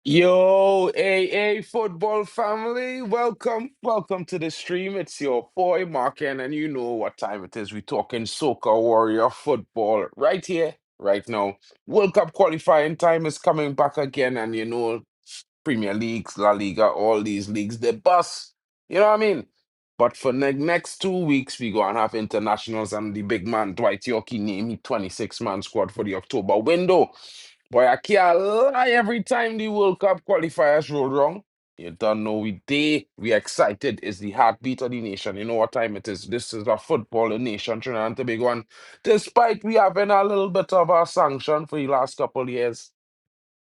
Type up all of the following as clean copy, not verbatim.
Yo, AA football family, welcome to the stream. It's your boy Markin, and you know what time it is. We're talking Soca Warrior football right here, right now. World Cup qualifying time is coming back again, and Premier Leagues, La Liga, all these leagues, they bust. You know what I mean? But for the next 2 weeks, we gonna have internationals and the big man Dwight Yorkie name he 26-man squad for the October window. Boy, I can't lie every time the World Cup qualifiers roll wrong. You don't know we excited. It's the heartbeat of the nation. You know what time it is. This is a football nation, Trinidad and Tobago. And despite we having a little bit of a sanction for the last couple of years,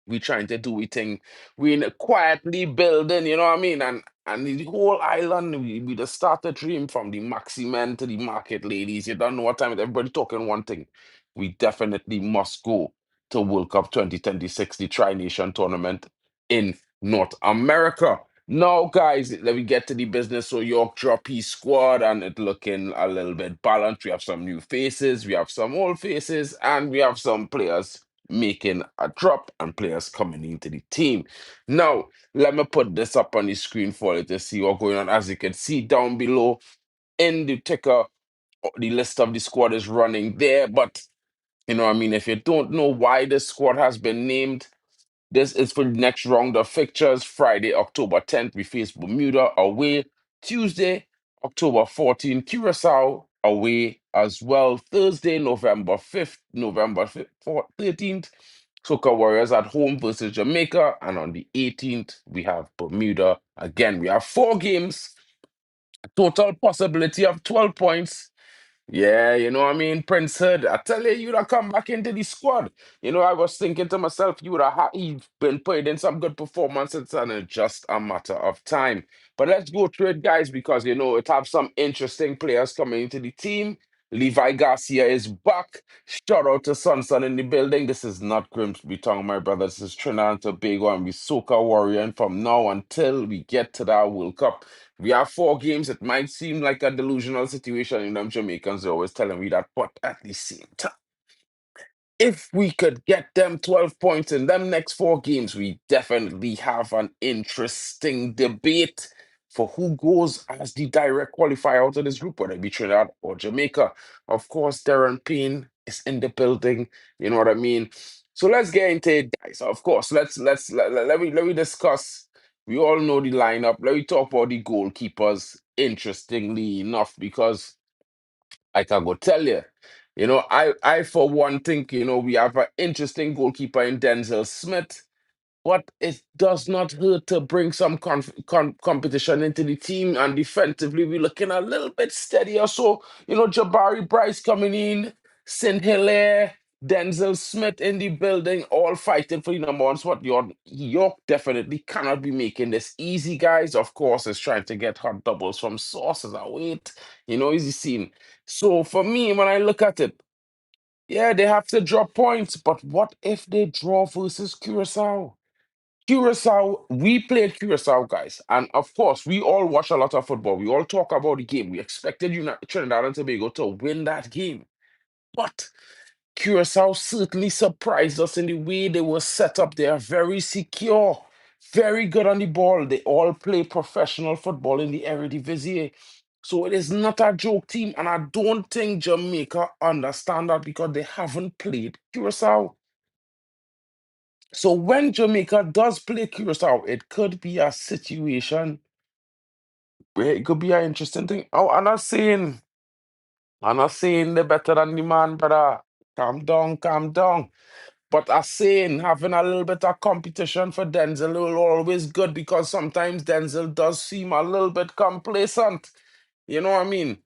we trying to do we thing. We in quietly building, you know what I mean? And the whole island, we just start the dream from the maxi men to the market ladies. You don't know what time it. Everybody talking one thing. We definitely must go to World Cup 2026, the Tri Nation tournament in North America. Now, guys, let me get to the business. So York drop his squad and it looking a little bit balanced. We have some new faces, we have some old faces, and we have some players making a drop and players coming into the team. Now, let me put this up on the screen for you to see what's going on. As you can see down below in the ticker, the list of the squad is running there. But you know what I mean? If you don't know why this squad has been named, this is for the next round of fixtures. Friday, October 10th, we face Bermuda away. Tuesday, October 14th, Curacao away as well. Thursday, November 5th, 13th, Soca Warriors at home versus Jamaica. And on the 18th, we have Bermuda again. We have 4 games, total possibility of 12 points. Yeah, you know what I mean? Prince Hood, I tell you, you'd have come back into the squad. I was thinking to myself, you would have he'd been putting in some good performances and it's just a matter of time. But let's go through it, guys, because it have some interesting players coming into the team. Levi Garcia is back. Shout out to Sonson in the building. This is not Grimsby Town, my brother. This is Trinidad and Tobago, and we Soca Warrior. And from now until we get to that World Cup, we have 4 games. It might seem like a delusional situation. Jamaicans are always telling me that, but at the same time, if we could get them 12 points in them next 4 games, we definitely have an interesting debate for who goes as the direct qualifier out of this group, whether it be Trinidad or Jamaica. Of course, Darren Payne is in the building. You know what I mean? So let's get into it, guys. Of course, let me discuss. We all know the lineup. Let me talk about the goalkeepers. Interestingly enough, because I can go tell you. I for one think, we have an interesting goalkeeper in Denzil Smith, but it does not hurt to bring some competition into the team. And defensively, we're looking a little bit steadier. So, Jabari Brice coming in, St. Hillaire, Denzil Smith in the building, all fighting for the number one spot. York definitely cannot be making this easy, guys. Of course, is trying to get hot doubles from sources. I wait, easy scene. So for me, when I look at it, yeah, they have to drop points. But what if they draw versus Curacao? Curacao, we played Curacao, guys. And of course, we all watch a lot of football. We all talk about the game. We expected Trinidad and Tobago to win that game. But Curacao certainly surprised us in the way they were set up. They are very secure, very good on the ball. They all play professional football in the Eredivisie. So it is not a joke team. And I don't think Jamaica understand that because they haven't played Curacao. So when Jamaica does play Curacao, it could be a situation where it could be an interesting thing. Oh, I'm not saying they're better than the man, brother. Calm down, calm down. But I'm saying having a little bit of competition for Denzil will always good because sometimes Denzil does seem a little bit complacent. You know what I mean?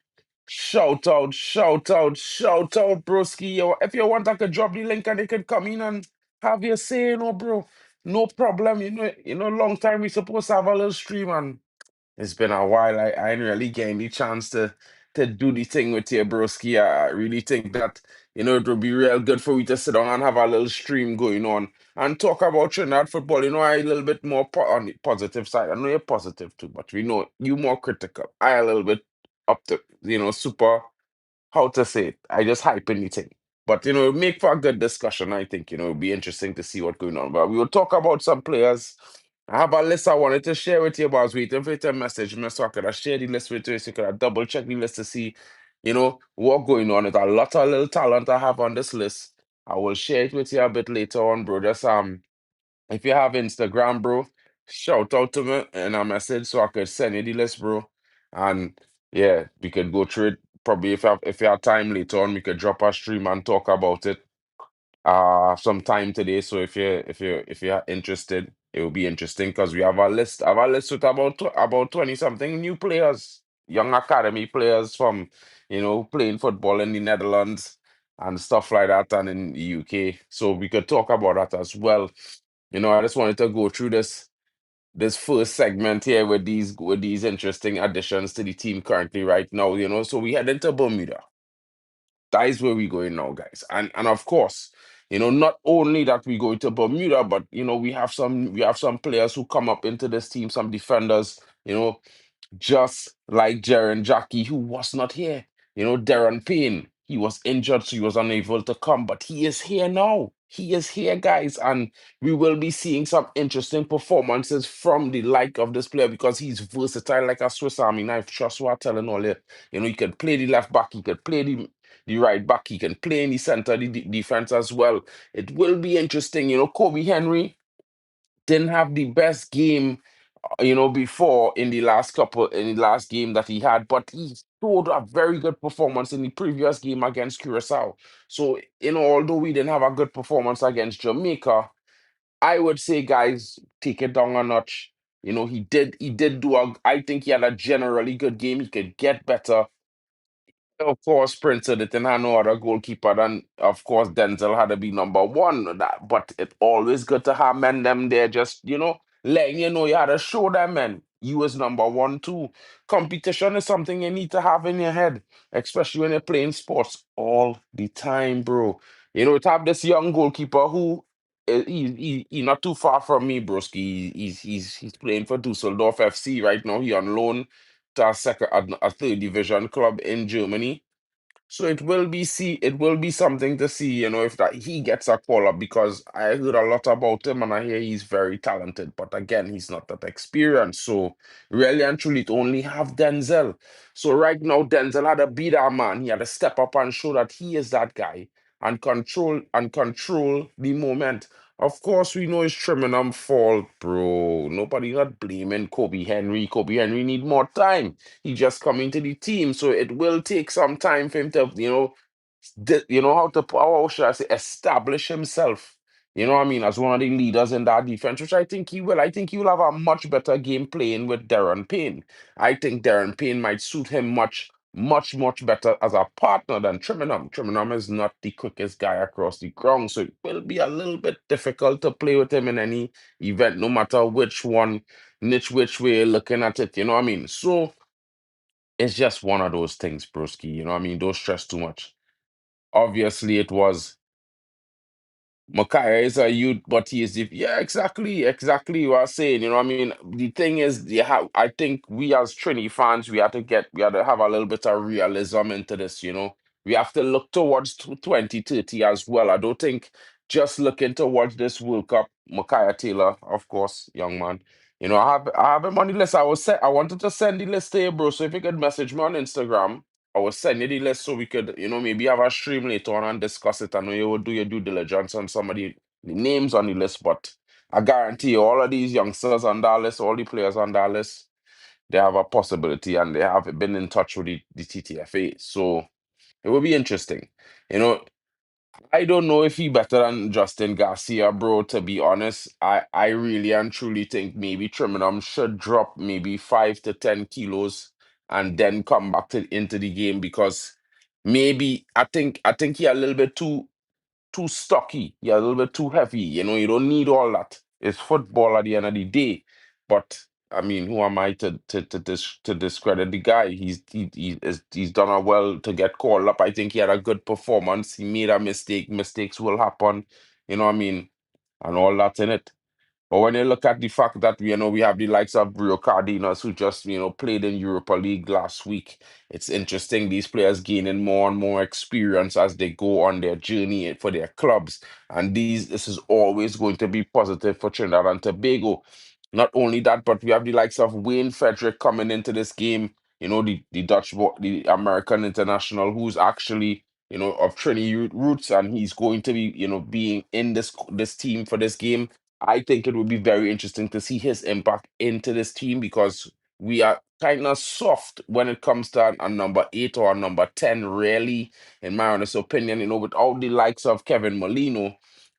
Shout out, shout out, shout out, broski. Yo, if you want, I could drop the link and they could come in and have your say, bro. No problem. Long time we supposed to have a little stream and it's been a while. I ain't really getting the chance to do the thing with you, broski. I really think that, it would be real good for we to sit down and have a little stream going on and talk about Trinidad football. I a little bit more on the positive side. I know you're positive too, but we know you more critical. I a little bit up to, super, how to say it. I just hype anything. But make for a good discussion. I think it'll be interesting to see what's going on. But we will talk about some players. I have a list I wanted to share with you, but I was waiting for you to message me so I could have share the list with you, so you could have double check the list to see, what going on. It's a lot of little talent I have on this list. I will share it with you a bit later on, bro. Just if you have Instagram, bro, shout out to me in a message so I could send you the list, bro. And yeah, we could go through it. Probably if you have time later on, we could drop a stream and talk about it sometime today. So if you're interested, it will be interesting because we have a list. I have a list with about 20 something new players, young academy players from playing football in the Netherlands and stuff like that and in the UK. So we could talk about that as well. I just wanted to go through this first segment here with these interesting additions to the team currently right now. So we head into Bermuda. That is where we're going now, guys. And of course, not only that we go to Bermuda, but we have some players who come up into this team, some defenders, just like Jerrin Jackie, who was not here. Deron Payne, he was injured, so he was unable to come, but he is here now. He is here, guys, and we will be seeing some interesting performances from the like of this player because he's versatile like a Swiss Army knife. Trust what I'm telling all you. He can play the left back, he could play the right back, he can play in the center, the defense as well. It will be interesting. Kobe Henry didn't have the best game before in the last game that he had, but he showed a very good performance in the previous game against Curacao. So, although we didn't have a good performance against Jamaica, I would say, guys, take it down a notch. He did I think he had a generally good game. He could get better. Of course, Prince didn't have no other goalkeeper than, of course, Denzil had to be number one. But it always good to have men them there, just letting you had to show them, man. You was number one too. Competition is something you need to have in your head, especially when you're playing sports all the time, bro. To have this young goalkeeper who he not too far from me, broski. He's playing for Dusseldorf FC right now. He on loan to a third division club in Germany. So it will be something to see, if that he gets a call up because I heard a lot about him and I hear he's very talented, but again, he's not that experienced. So really and truly, it only have Denzel. So right now, Denzel had to be that man. He had to step up and show that he is that guy and control the moment. Of course, we know it's Trimmingham fault, bro. Nobody not blaming Kobe Henry. Kobe Henry need more time. He just come into the team, so it will take some time for him to, how should I say, establish himself. You know what I mean, as one of the leaders in that defense, which I think he will. I think he will have a much better game playing with Deron Payne. I think Deron Payne might suit him much, much, much better as a partner than Trimmingham. Trimmingham is not the quickest guy across the ground, so it will be a little bit difficult to play with him in any event, no matter which one, which way you're looking at it. You know what I mean? So it's just one of those things, broski. You know what I mean? Don't stress too much. Obviously, it was Makaya is a youth, but he is yeah, exactly what I was saying. You know what I mean? The thing is, I think we as Trini fans, we had to have a little bit of realism into this. We have to look towards 2030 as well. I don't think just looking towards this World Cup, Makaya Taylor, of course, young man. I have him on the list. I wanted to send the list to you, bro. So if you could message me on Instagram, I will send you the list so we could, maybe have a stream later on and discuss it. I know you will do your due diligence on some of the names on the list, but I guarantee you, all of these youngsters on that list, all the players on that list, they have a possibility and they have been in touch with the TTFA. So it will be interesting. You know, I don't know if he better than Justin Garcia, bro. To be honest, I really and truly think maybe Trimmingham should drop maybe 5 to 10 kilos and then come back into the game because maybe I think he a little bit too stocky. You're a little bit too heavy. You don't need all that. It's football at the end of the day. But I mean, who am I to discredit the guy? He's done a well to get called up. I think he had a good performance. He made a mistake. Mistakes will happen. You know what I mean? And all that in it. But when you look at the fact that we have the likes of Rio Cardines who just played in Europa League last week, it's interesting these players gaining more and more experience as they go on their journey for their clubs, and this is always going to be positive for Trinidad and Tobago. Not only that, but we have the likes of Wayne Frederick coming into this game. The American international who's actually of Trini roots, and he's going to be being in this team for this game. I think it would be very interesting to see his impact into this team because we are kind of soft when it comes to a number 8 or a number 10, really, in my honest opinion. Without the likes of Kevin Molino,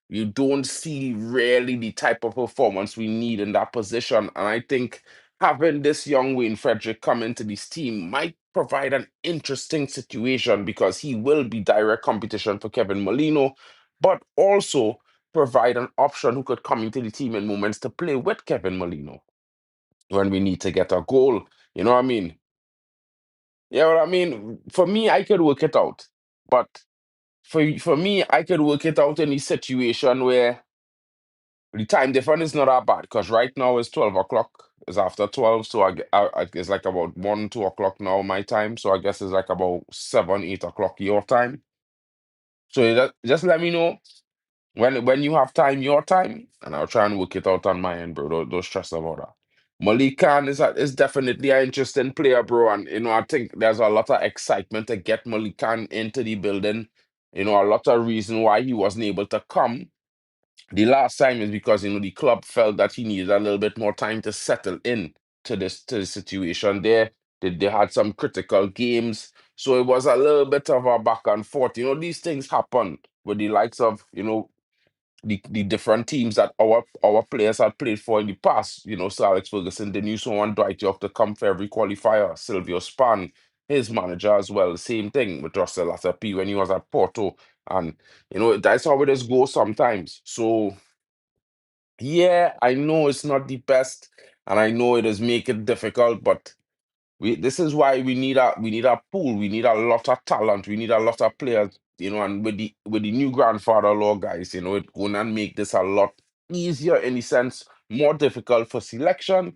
you don't see really the type of performance we need in that position. And I think having this young Wayne Frederick come into this team might provide an interesting situation because he will be direct competition for Kevin Molino, but also provide an option who could come into the team in moments to play with Kevin Molino when we need to get a goal. You know what I mean? Yeah, what I mean? For me, I could work it out. But for me, I could work it out in a situation where the time difference is not that bad because right now it's 12 o'clock. It's after 12, so it's like about 1, 2 o'clock now, my time. So I guess it's like about 7, 8 o'clock your time. So just let me know when you have time, your time, and I'll try and work it out on my end, bro. Don't stress about that. Malik Khan is definitely an interesting player, bro. And I think there's a lot of excitement to get Malik Khan into the building. A lot of reason why he wasn't able to come the last time is because the club felt that he needed a little bit more time to settle in to the situation there. They had some critical games, so it was a little bit of a back and forth. These things happen with the likes of the different teams that our players had played for in the past. Sir Alex Ferguson, they knew someone Dwight you have to come for every qualifier. Silvio Span, his manager as well, same thing with Russell Latapi when he was at Porto. And that's how it just goes sometimes. So yeah, I know it's not the best, and I know it is make it difficult, but this is why we need a pool. We need a lot of talent. We need a lot of players, and with the new grandfather law guys, it gonna make this a lot easier in the sense, more difficult for selection,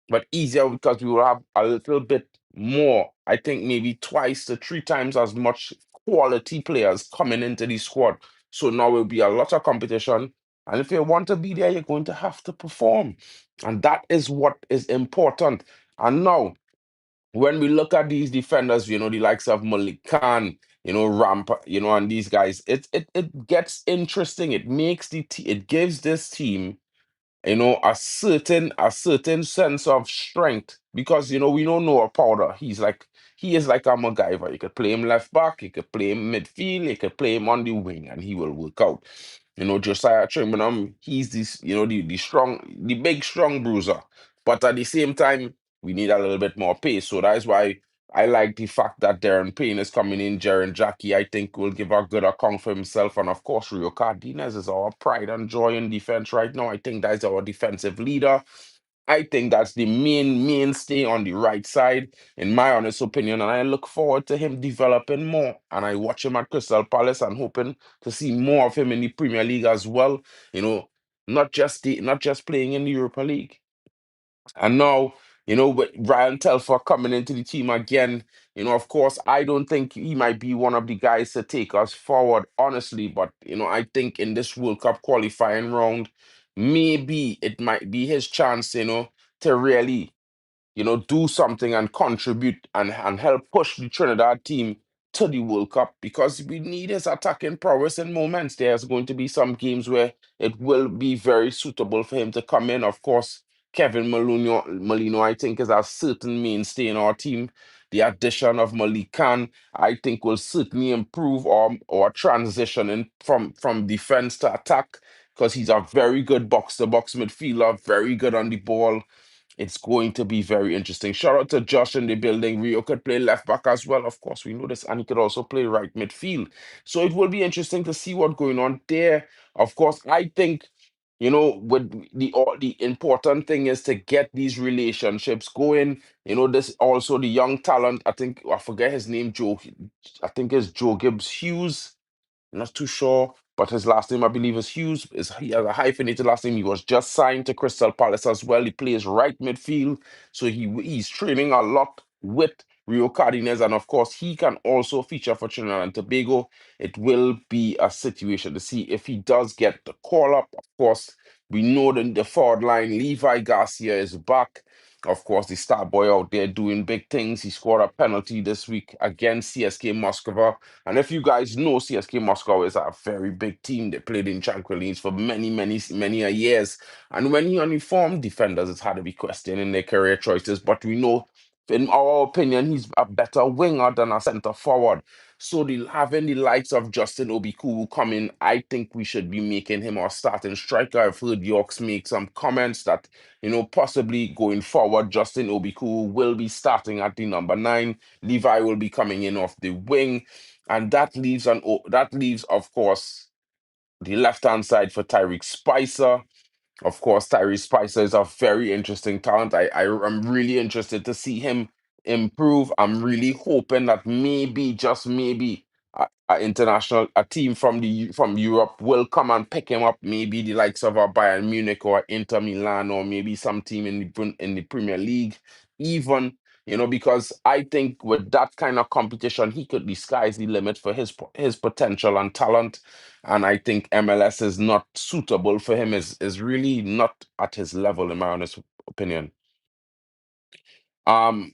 but easier because we will have a little bit more. I think maybe twice to three times as much quality players coming into the squad. So now will be a lot of competition. And if you want to be there, you're going to have to perform. And that is what is important. And now when we look at these defenders, the likes of Malik Khan, and these guys, it gets interesting. It makes it gives this team a certain sense of strength because we don't know a powder. He is like a MacGyver. You could play him left back, you could play him midfield, you could play him on the wing, and he will work out. Josiah Trimmingham, he's this, the strong, the big strong bruiser. But at the same time, we need a little bit more pace. So that's why I like the fact that Darren Payne is coming in. Jerrin Jackie, I think, will give a good account for himself. And of course, Rio Cardines is our pride and joy in defense right now. I think that's our defensive leader. I think that's the mainstay on the right side, in my honest opinion. And I look forward to him developing more. And I watch him at Crystal Palace and hoping to see more of him in the Premier League as well. You know, not just playing in the Europa League. And now, with Ryan Telfer coming into the team again, of course, I don't think he might be one of the guys to take us forward, honestly. But, I think in this World Cup qualifying round, maybe it might be his chance, to really do something and contribute and help push the Trinidad team to the World Cup because we need his attacking prowess in moments. There's going to be some games where it will be very suitable for him to come in. Of course, Kevin Molino, I think, is a certain mainstay in our team. The addition of Malik Khan, I think, will certainly improve or transition in from defense to attack because he's a very good box-to-box midfielder, very good on the ball. It's going to be very interesting. Shout out to Josh in the building. Rio could play left back as well. Of course, we know this. And he could also play right midfield. So it will be interesting to see what's going on there. Of course, I think, with the important thing is to get these relationships going. This also the young talent. I think I forget his name, Joe. I think it's Joe Gibbs Hughes. Not too sure, but his last name I believe is Hughes. He has a hyphenated last name. He was just signed to Crystal Palace as well. He plays right midfield, so he's training a lot with Rio Cardines, and of course he can also feature for Trinidad and Tobago. It will be a situation to see if he does get the call up. Of course, we know that the forward line, Levi Garcia is back. Of course, the star boy out there doing big things. He scored a penalty this week against CSK Moscow. And if you guys know, CSK Moscow is a very big team. They played in Tranquilines for many, many, many a years. And when he uniformed defenders, it's hard to be questioning their career choices. But we know, in our opinion, he's a better winger than a centre forward. So having the likes of Justin Obiku come in, I think we should be making him our starting striker. I've heard Yorks make some comments that, possibly going forward, Justin Obiku will be starting at the number 9. Levi will be coming in off the wing. And that leaves, of course, the left-hand side for Tyreek Spicer. Of course, Tyrese Spicer is a very interesting talent. I'm really interested to see him improve. I'm really hoping that maybe, just maybe, a team from Europe will come and pick him up. Maybe the likes of a Bayern Munich or Inter Milan, or maybe some team in the Premier League, even. Because I think with that kind of competition, he could be sky's the limit for his potential and talent. And I think MLS is not suitable for him, is really not at his level, in my honest opinion. Um,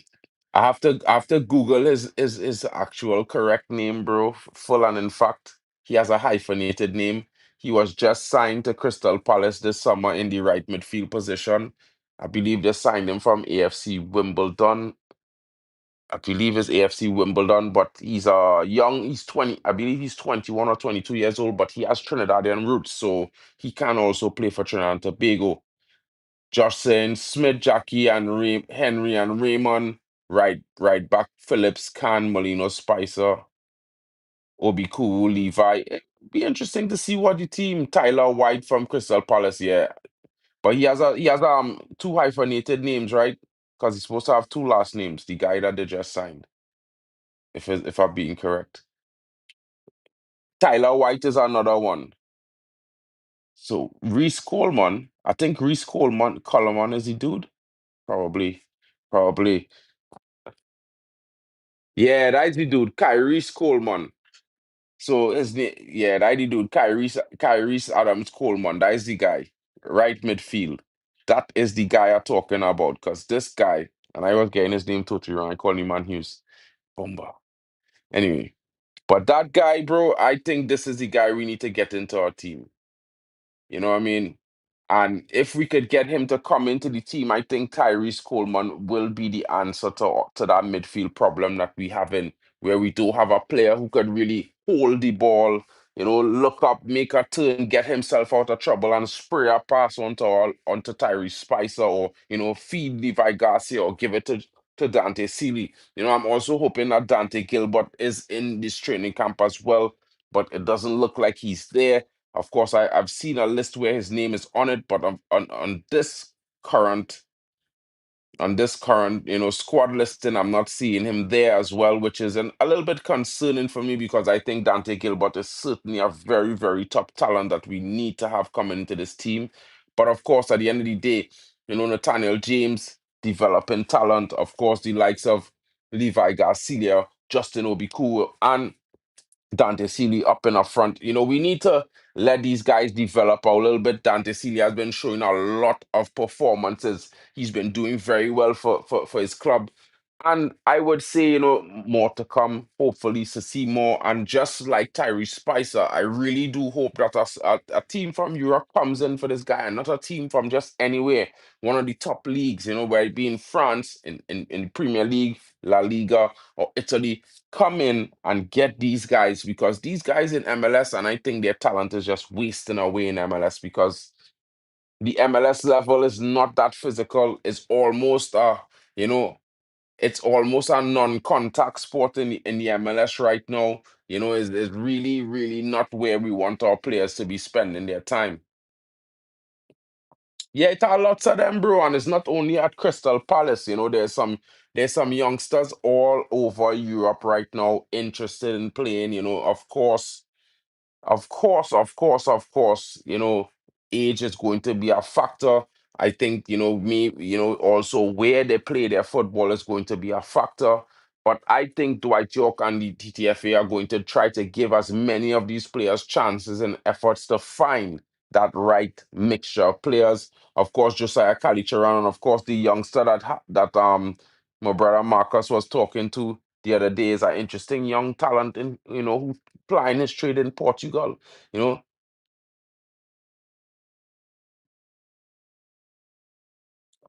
I have to Google his actual correct name, bro. Full, and in fact, he has a hyphenated name. He was just signed to Crystal Palace this summer in the right midfield position. I believe they signed him from AFC Wimbledon. I believe it's AFC Wimbledon, but he's 20, I believe he's 21 or 22 years old, but he has Trinidadian roots, so he can also play for Trinidad and Tobago. Josh saying Smith, Jackie, and Henry and Raymond, right back, Phillips, Can, Molino, Spicer, Obi Cool, Levi. It'd be interesting to see what the team, Tyler White from Crystal Palace, yeah. But he has two hyphenated names, right? Because he's supposed to have two last names, the guy that they just signed, if I'm being correct. Tyler White is another one. So Reese Coleman, I think Reese Coleman is the dude. Probably, probably. Yeah, that's the dude, Kyrie's Coleman. So his name, yeah, that's the dude, Kyrie's Adams Coleman. That is the guy, right midfield. That is the guy I'm talking about. Because this guy, and I was getting his name totally wrong. I call him Man Hughes. Bomba. Anyway, but that guy, bro, I think this is the guy we need to get into our team. You know what I mean? And if we could get him to come into the team, I think Tyrese Coleman will be the answer to that midfield problem that we have in, where we do have a player who could really hold the ball, look up, make a turn, get himself out of trouble, and spray a pass onto Tyrese Spicer, or feed Levi Garcia, or give it to Dante Sealy. I'm also hoping that Dante Gilbert is in this training camp as well, but it doesn't look like he's there. Of course, I've seen a list where his name is on it, but current on this current squad listing, I'm not seeing him there as well, which is a little bit concerning for me, because I think Dante Gilbert is certainly a very, very top talent that we need to have coming into this team. But of course, at the end of the day, Nathaniel James developing talent. Of course, the likes of Levi Garcia, Justin Obiku, and Dante Sealy up in up front. We need to let these guys develop a little bit. Dante Sealy has been showing a lot of performances. He's been doing very well for his club. And I would say, more to come, hopefully, to see more. And just like Tyrese Spicer, I really do hope that a team from Europe comes in for this guy, and not a team from just anywhere. One of the top leagues, whether it be in France, in Premier League, La Liga, or Italy, come in and get these guys, because these guys in MLS, and I think their talent is just wasting away in MLS, because the MLS level is not that physical. You know, it's almost a non-contact sport in the MLS right now. Is really, really not where we want our players to be spending their time. Yeah, it are lots of them, bro, and it's not only at Crystal Palace. There's some youngsters all over Europe right now interested in playing. Of course, Of course, of course, of course, age is going to be a factor. I think, also where they play their football is going to be a factor. But I think Dwight York and the TTFA are going to try to give as many of these players chances and efforts to find that right mixture of players. Of course, Josiah Kalicharan, and of course the youngster that my brother Marcus was talking to the other day is an interesting young talent in who plying his trade in Portugal. You know,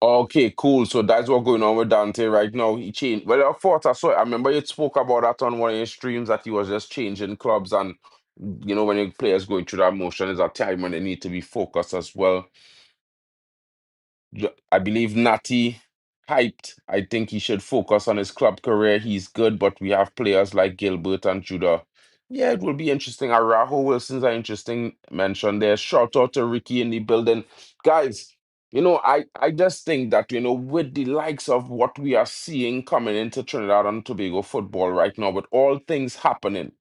okay, cool. So that's what's going on with Dante right now. He changed. Well, I thought I saw. I remember you spoke about that on one of your streams that he was just changing clubs, and when your players going through that motion, is a time when they need to be focused as well. I believe Natty hyped. I think he should focus on his club career. He's good, but we have players like Gilbert and Judah. Yeah, it will be interesting. Araho Wilson's an interesting mention there. Shout out to Ricky in the building. Guys, I just think that, with the likes of what we are seeing coming into Trinidad and Tobago football right now, with all things happening,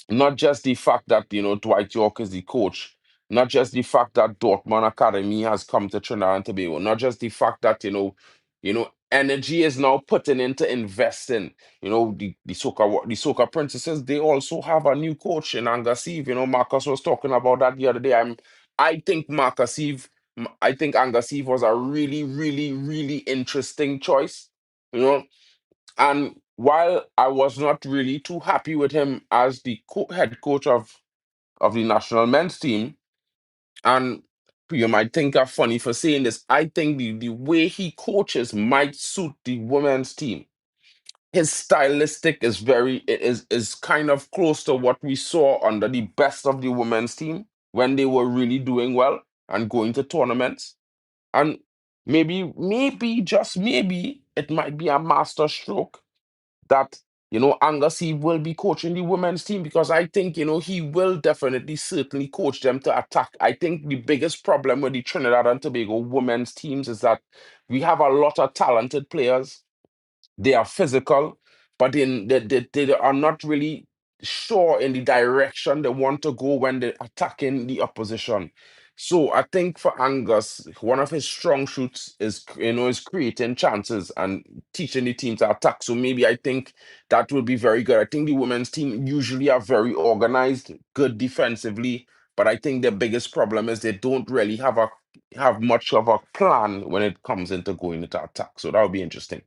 not just the fact that, Dwight York is the coach, not just the fact that Dortmund Academy has come to Trinidad and Tobago, not just the fact that, energy is now putting into investing. The Soca Princesses, they also have a new coach in Angasif. Marcus was talking about that the other day. I think I think Angasif was a really, really, really interesting choice. You know, and while I was not really too happy with him as the head coach of the national men's team, and you might think I'm funny for saying this, I think the way he coaches might suit the women's team. His stylistic is is kind of close to what we saw under the best of the women's team when they were really doing well and going to tournaments. And maybe, just maybe, it might be a master stroke that Angassi will be coaching the women's team, because I think he will definitely certainly coach them to attack. I think the biggest problem with the Trinidad and Tobago women's teams is that we have a lot of talented players. They are physical, but they are not really sure in the direction they want to go when they're attacking the opposition. So I think for Angus, one of his strong suits is creating chances and teaching the team to attack. So maybe I think that will be very good. I think the women's team usually are very organized, good defensively, but I think the biggest problem is they don't really have much of a plan when it comes into going into attack. So that would be interesting.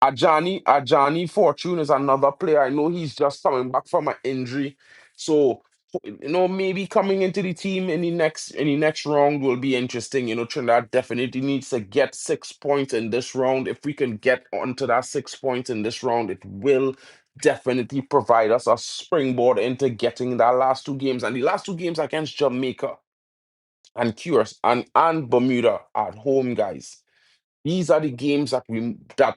Ajani Fortune is another player. I know he's just coming back from an injury. So, maybe coming into the team in the next round will be interesting. Trinidad definitely needs to get 6 points in this round. If we can get onto that 6 points in this round, it will definitely provide us a springboard into getting that last two games. And the last two games against Jamaica and Cures and Bermuda at home, guys. These are the games that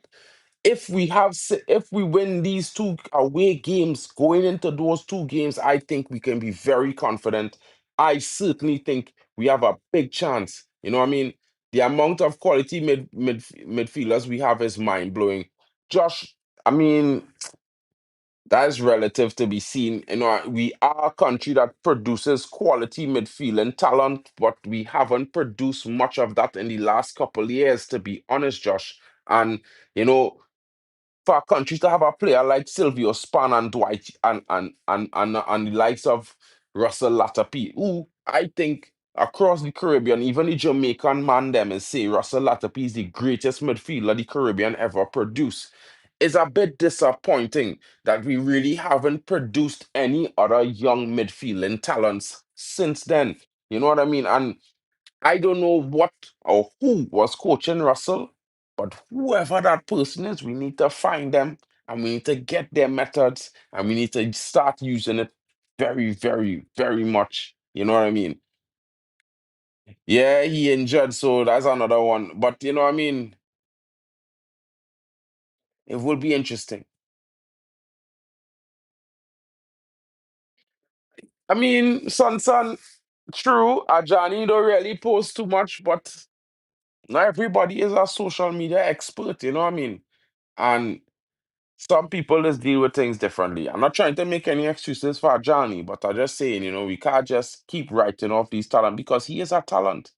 if we win these two away games, going into those two games, I think we can be very confident. I certainly think we have a big chance. You know what I mean? The amount of quality midfielders we have is mind blowing. Josh, I mean, that is relative to be seen. We are a country that produces quality midfield and talent, but we haven't produced much of that in the last couple of years, to be honest, Josh. And you know, for a country to have a player like Silvio Span and Dwight and the likes of Russell Latapi, who I think across the Caribbean, even the Jamaican man them is say Russell Latapi is the greatest midfielder the Caribbean ever produced. It's a bit disappointing that we really haven't produced any other young midfielding talents since then. You know what I mean? And I don't know what or who was coaching Russell, but whoever that person is, we need to find them and we need to get their methods and we need to start using it very, very, very much. You know what I mean? Yeah, he injured, so that's another one. But you know what I mean? It will be interesting. I mean, son, true, Ajani don't really post too much, but not everybody is a social media expert, you know what I mean? And Some people just deal with things differently. I'm not trying to make any excuses for Johnny, but I'm just saying, we can't just keep writing off these talent because he is a talent.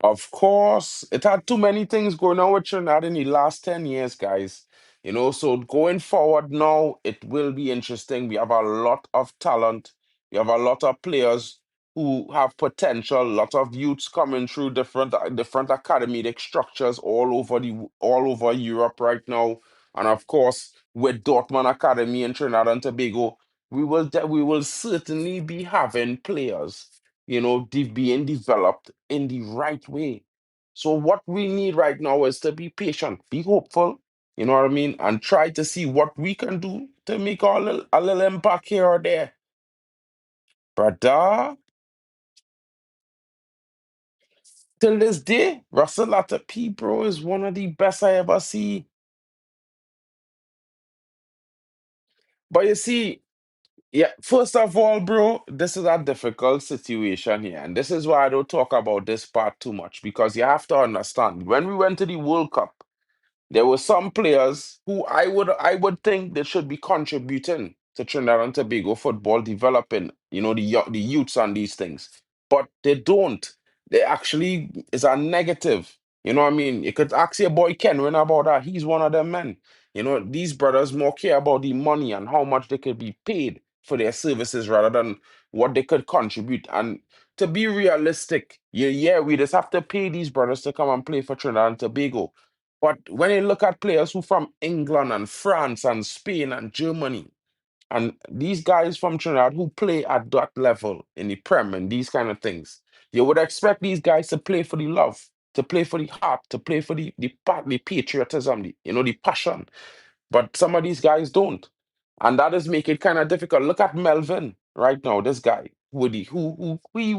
Of course, it had too many things going on with Trinidad in the last 10 years, guys. So going forward now, it will be interesting. We have a lot of talent. We have a lot of players who have potential, a lot of youths coming through different academic structures all over Europe right now. And of course, with Dortmund Academy in Trinidad and Tobago, we will certainly be having players being developed in the right way. So what we need right now is to be patient, be hopeful, you know what I mean, and try to see what we can do to make a little impact here or there. Brother, till this day, Russell Latta P, bro, is one of the best I ever see. But you see, yeah, first of all, bro, this is a difficult situation here. And this is why I don't talk about this part too much, because you have to understand, when we went to the World Cup, there were some players who I would think they should be contributing to Trinidad and Tobago football, developing, the youths and these things. But they don't. They actually is a negative. You know what I mean? You could ask your boy Kenwin about that. He's one of them men. These brothers more care about the money and how much they could be paid for their services rather than what they could contribute. And to be realistic, yeah, we just have to pay these brothers to come and play for Trinidad and Tobago. But when you look at players who from England and France and Spain and Germany, and these guys from Trinidad who play at that level in the Prem and these kind of things, you would expect these guys to play for the love, to play for the heart, to play for the patriotism, the passion. But some of these guys don't. And that is make it kind of difficult. Look at Melvin right now, this guy, Woody,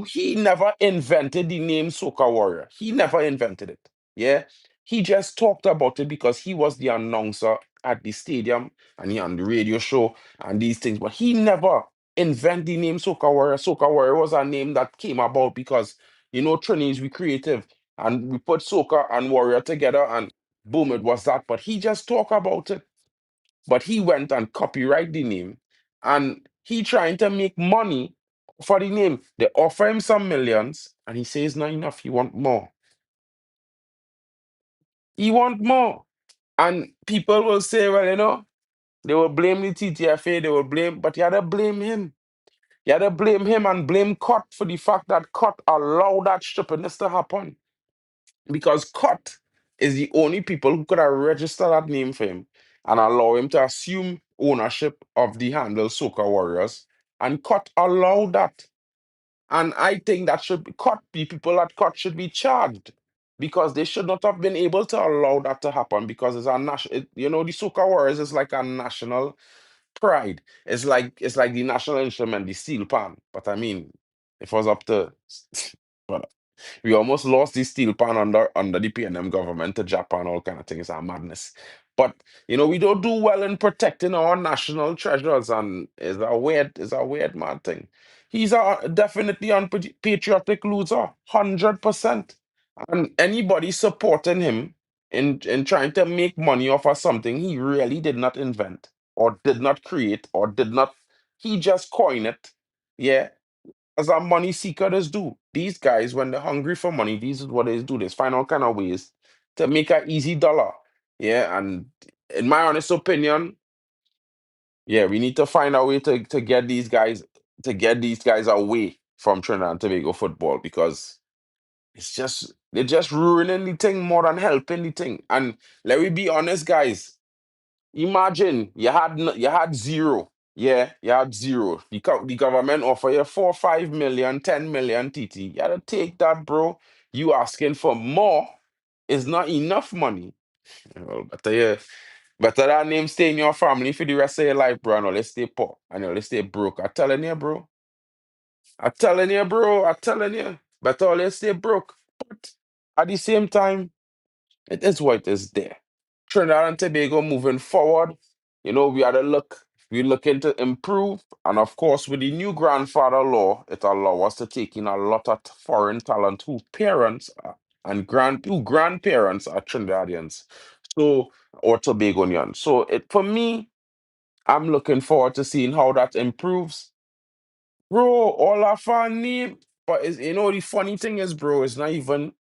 he never invented the name Soca Warrior. He never invented it. Yeah. He just talked about it because he was the announcer at the stadium and he on the radio show and these things. But he never invented the name Soca Warrior. Soca Warrior was a name that came about because, Trinis, we creative and we put Soca and Warrior together and boom, it was that. But he just talked about it, but he went and copyright the name and he trying to make money for the name. They offer him some millions and he says not enough. He want more. He want more. And people will say, well, they will blame the TTFA, they will blame, but you had to blame him. You had to blame him and blame Cut for the fact that Cut allowed that stupidness to happen. Because Cut is the only people who could have registered that name for him and allow him to assume ownership of the handle Soca Warriors. And Cut allowed that. And I think that should be Cut, the people at Cut should be charged because they should not have been able to allow that to happen because it's a national, the Soca Warriors is like a national pride. It's like the national instrument, the steel pan. But I mean, if it was up to but we almost lost the steel pan under the PNM government to Japan, all kind of things. It's a madness. But we don't do well in protecting our national treasures, and it's a weird mad thing. He's a definitely unpatriotic loser, 100%. And anybody supporting him in trying to make money off of something he really did not invent or did not create or did not, he just coined it. Yeah, as a money seeker does do. These guys, when they're hungry for money, these is what they do. They find all kind of ways to make an easy dollar. Yeah, and in my honest opinion, yeah, we need to find a way to get these guys away from Trinidad and Tobago football because they're just ruining the thing more than helping the thing. And let me be honest, guys. Imagine you had zero. Yeah, you had zero. The government offer you 4, 5 million, 10 million TT. You gotta take that, bro. You asking for more is not enough money. Well, better that name stay in your family for the rest of your life, bro. No, let's stay poor. I know, let's stay broke. I'm telling you, bro. I'm telling you, bro. I'm telling you. Better let's stay broke. But at the same time, it is what is there. Trinidad and Tobago moving forward, we're looking to improve. And of course, with the new grandfather law, it allows us to take in a lot of foreign talent who parents and two grandparents are Trinidadians, so or Tobagonians. So it for me, I'm looking forward to seeing how that improves. Bro, all of our name, but the funny thing is, bro, it's not even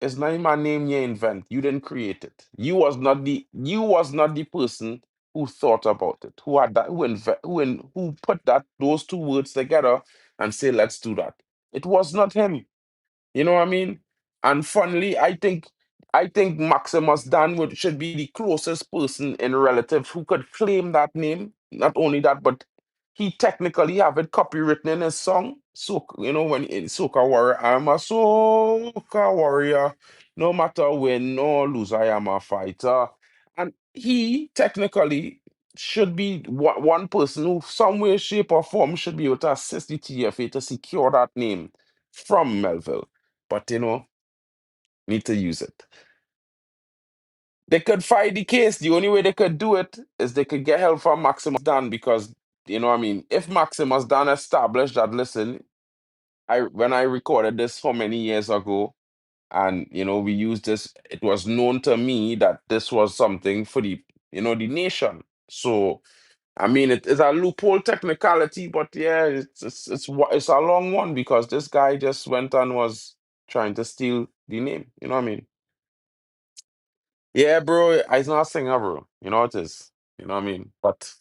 my name you invent. You didn't create it. You was not the person who thought about it, who had that, who put those two words together and say, let's do that. It was not him. You know what I mean? And funnily, I think Maximus Dan should be the closest person in relative who could claim that name. Not only that, but he technically have it copywritten in his song. So when in Soca Warrior, I'm a Soca Warrior. No matter win or lose, I am a fighter. And he technically should be one person who, some way, shape, or form, should be able to assist the TFA to secure that name from Melville. But need to use it. They could fight the case. The only way they could do it is they could get help from Maximus Dan because what I mean. If Maximus Dan established that, listen, when I recorded this so many years ago, and we used this, it was known to me that this was something for the nation. So I mean, it is a loophole technicality, but yeah, it's a long one because this guy just went and was trying to steal the name. You know what I mean? Yeah, bro, he's not a singer, bro. You know what it is. You know what I mean? But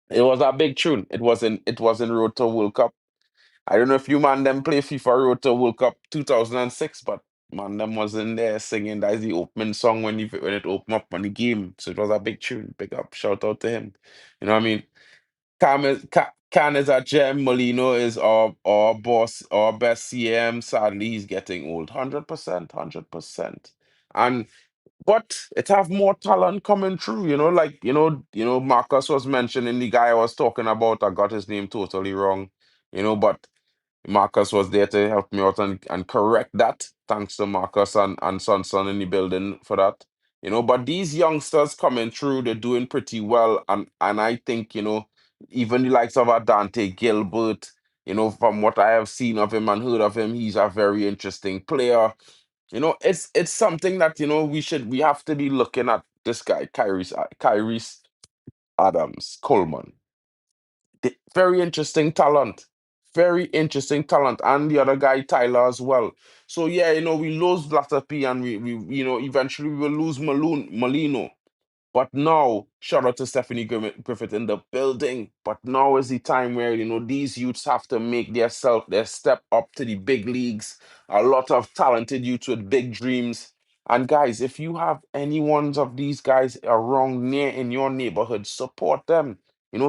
it was a big tune. It was in Road to World Cup. I don't know if you man them play FIFA Road to World Cup 2006, but man them was in there singing. That's the opening song when it opened up on the game. So it was a big tune. Big up, shout out to him. You know what I mean? Can is a gem. Molino is our boss, our best CM. Sadly, he's getting old. 100%, 100%. And but it have more talent coming through, Marcus was mentioning the guy I was talking about. I got his name totally wrong, but Marcus was there to help me out and correct that. Thanks to Marcus and Son in the building for that. But these youngsters coming through, they're doing pretty well. And I think, even the likes of Dante Gilbert, from what I have seen of him and heard of him, he's a very interesting player. It's something that, we have to be looking at this guy, Kyrie's Adams Coleman. Very interesting talent. Very interesting talent. And the other guy, Tyler, as well. So yeah, we lose Blatter P and eventually we will lose Molino. But now, shout out to Stephanie Griffith in the building. But now is the time where, these youths have to make their step up to the big leagues. A lot of talented youths with big dreams. And guys, if you have any ones of these guys around near in your neighborhood, support them.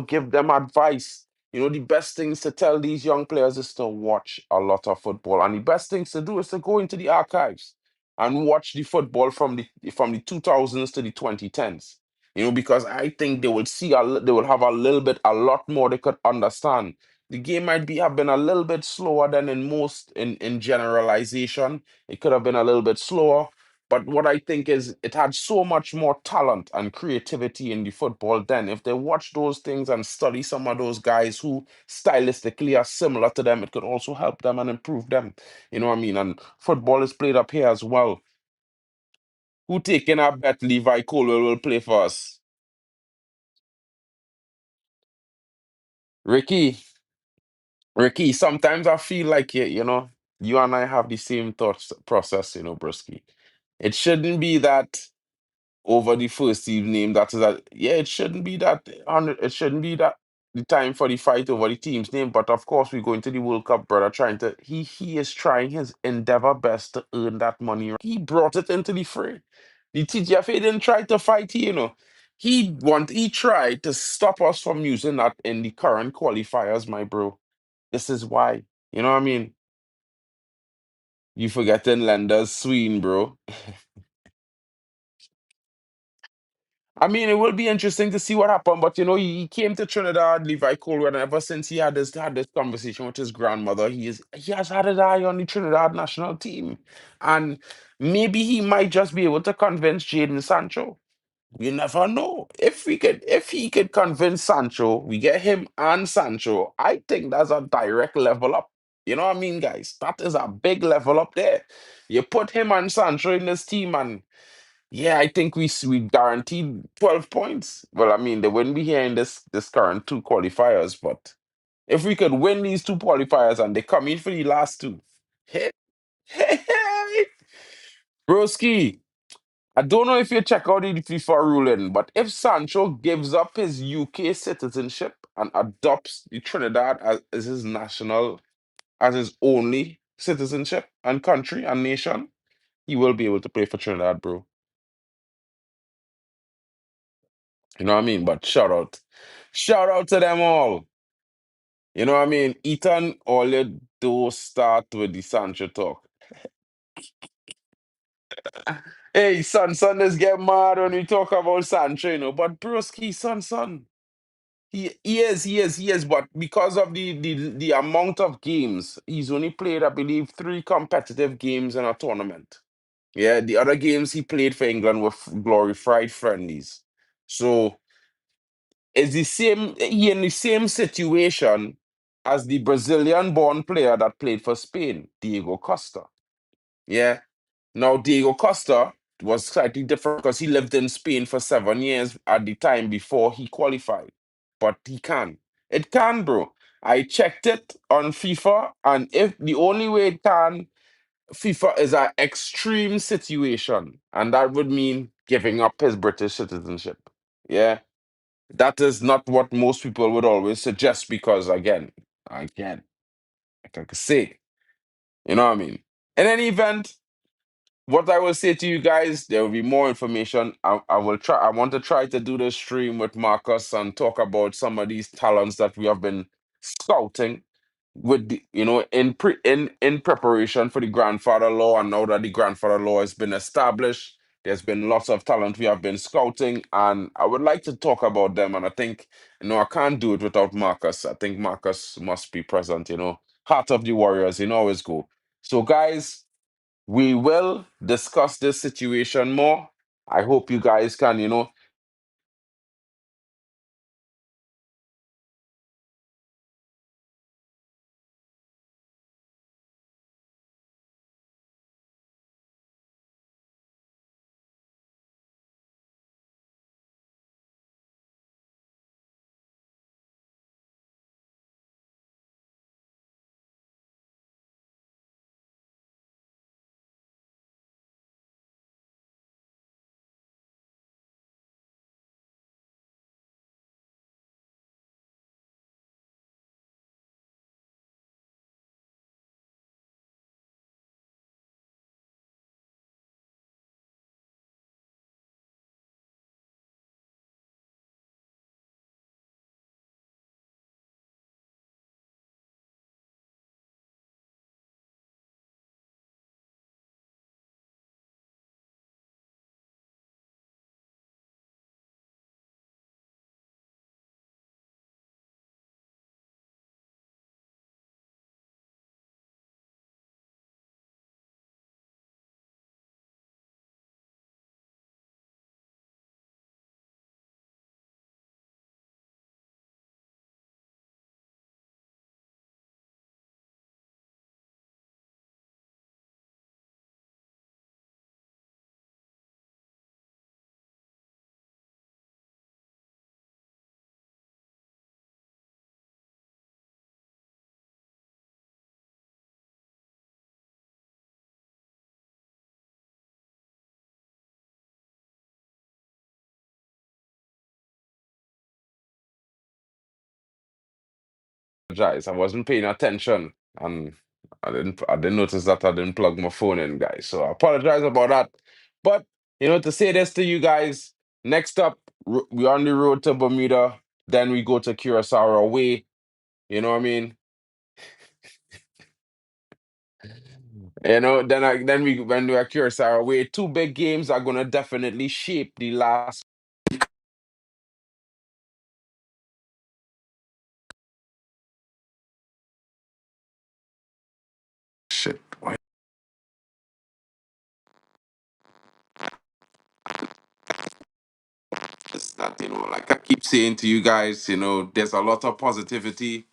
Give them advice. The best things to tell these young players is to watch a lot of football. And the best things to do is to go into the archives and watch the football from the 2000s to the 2010s. Because I think they will have a lot more they could understand. The game might have been a little bit slower than in generalization. It could have been a little bit slower, but what I think is it had so much more talent and creativity in the football then. If they watch those things and study some of those guys who stylistically are similar to them, it could also help them and improve them. You know what I mean? And football is played up here as well. Who taking a bet Levi Colwell will play for us? Ricky, Ricky, sometimes I feel like you and I have the same thoughts process, Brusky. It shouldn't be that over the first team name that is that yeah, it shouldn't be that it shouldn't be that the time for the fight over the team's name. But of course we go into the World Cup, brother, trying to he is trying his endeavor best to earn that money. He brought it into the fray. The TGFA didn't try to fight, he tried to stop us from using that in the current qualifiers, my bro. This is why. You know what I mean? You forgetting Lenders Sween, bro. I mean, it will be interesting to see what happened, but he came to Trinidad, Levi Colwell, and ever since he had this conversation with his grandmother, he has had his eye on the Trinidad national team. And maybe he might just be able to convince Jaden Sancho. You never know. If he could convince Sancho, we get him and Sancho, I think that's a direct level up. You know what I mean, guys? That is a big level up there. You put him and Sancho in this team, and yeah, I think we guaranteed 12 points. Well, I mean, they wouldn't be here in this current two qualifiers, but if we could win these two qualifiers and they come in for the last two, hey, hey, hey, Broski, I don't know if you check out the FIFA ruling, but if Sancho gives up his UK citizenship and adopts the Trinidad as his national, as his only citizenship and country and nation, he will be able to play for Trinidad, bro. You know what I mean? But shout out to them all. You know what I mean? Ethan, all you do start with the Sancho talk. Hey, son, let's get mad when we talk about Sancho, you know. But broski, son. He is. But because of the amount of games, he's only played, I believe, three competitive games in a tournament. Yeah, the other games he played for England were glorified friendlies. So it's the same, he in the same situation as the Brazilian-born player that played for Spain, Diego Costa. Yeah. Now, Diego Costa was slightly different because he lived in Spain for 7 years at the time before he qualified. But he can. It can, bro. I checked it on FIFA, and if the only way it can, FIFA is an extreme situation, and that would mean giving up his British citizenship. Yeah. That is not what most people would always suggest because, again, like I could say, you know what I mean? In any event, what I will say to you guys, there will be more information. I will try. I want to try to do this stream with Marcus and talk about some of these talents that we have been scouting with the, in preparation for the grandfather law. And now that the grandfather law has been established, there's been lots of talent we have been scouting, and I would like to talk about them. And I think I can't do it without Marcus. I think Marcus must be present. Heart of the Warriors. Always go. So, guys. We will discuss this situation more. I hope you guys can, apologize. I wasn't paying attention and I didn't notice that I didn't plug my phone in, guys. So I apologize about that. But to say this to you guys, next up, we're on the road to Bermuda, then we go to Curacao away. You know what I mean? Then we when we're at Curacao away, two big games are gonna definitely shape the last shit. Why is that, like I keep saying to you guys, there's a lot of positivity.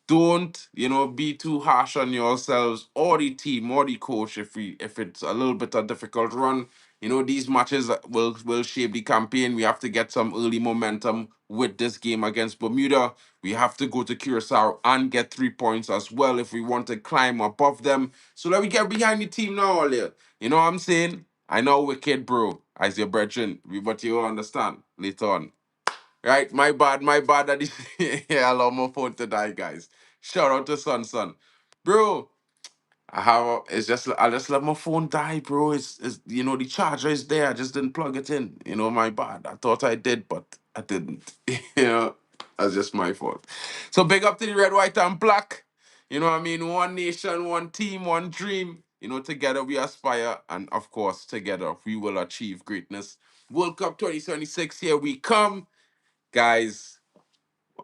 don't be too harsh on yourselves or the team or the coach if it's a little bit of difficult run. These matches will shape the campaign. We have to get some early momentum with this game against Bermuda. We have to go to Curacao and get 3 points as well if we want to climb above them. So let me get behind the team now, earlier. You know what I'm saying? I know wicked, bro, as your brethren, but you will understand later on. Right, my bad that yeah, I allow my phone to die, guys. Shout out to Son. Bro, it's just I just let my phone die, bro. It's the charger is there. I just didn't plug it in. My bad. I thought I did, but I didn't. That's just my fault. So big up to the red, white, and black. You know what I mean? One nation, one team, one dream. Together we aspire, and of course, together we will achieve greatness. World Cup 2026, here we come. Guys,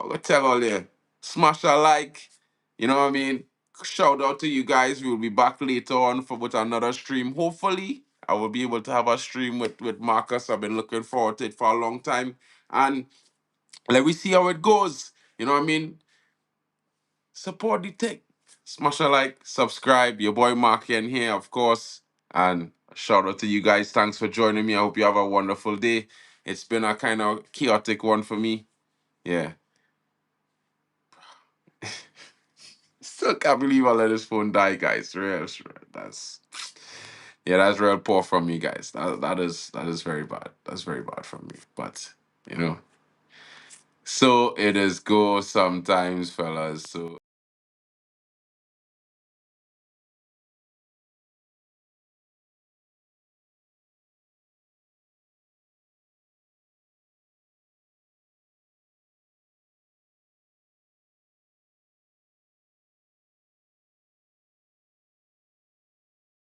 I'm gonna tell all you, smash a like. You know what I mean? Shout out to you guys. We'll be back later on with another stream. Hopefully, I will be able to have a stream with Marcus. I've been looking forward to it for a long time. And let me see how it goes. You know what I mean? Support the tech. Smash a like, subscribe. Your boy Mark in here, of course. And shout out to you guys. Thanks for joining me. I hope you have a wonderful day. It's been a kind of chaotic one for me. Yeah. Still can't believe I let his phone die, guys. That's yeah, that's real poor from me, guys. That is very bad. That's very bad from me. But you know, so it is go sometimes, fellas. So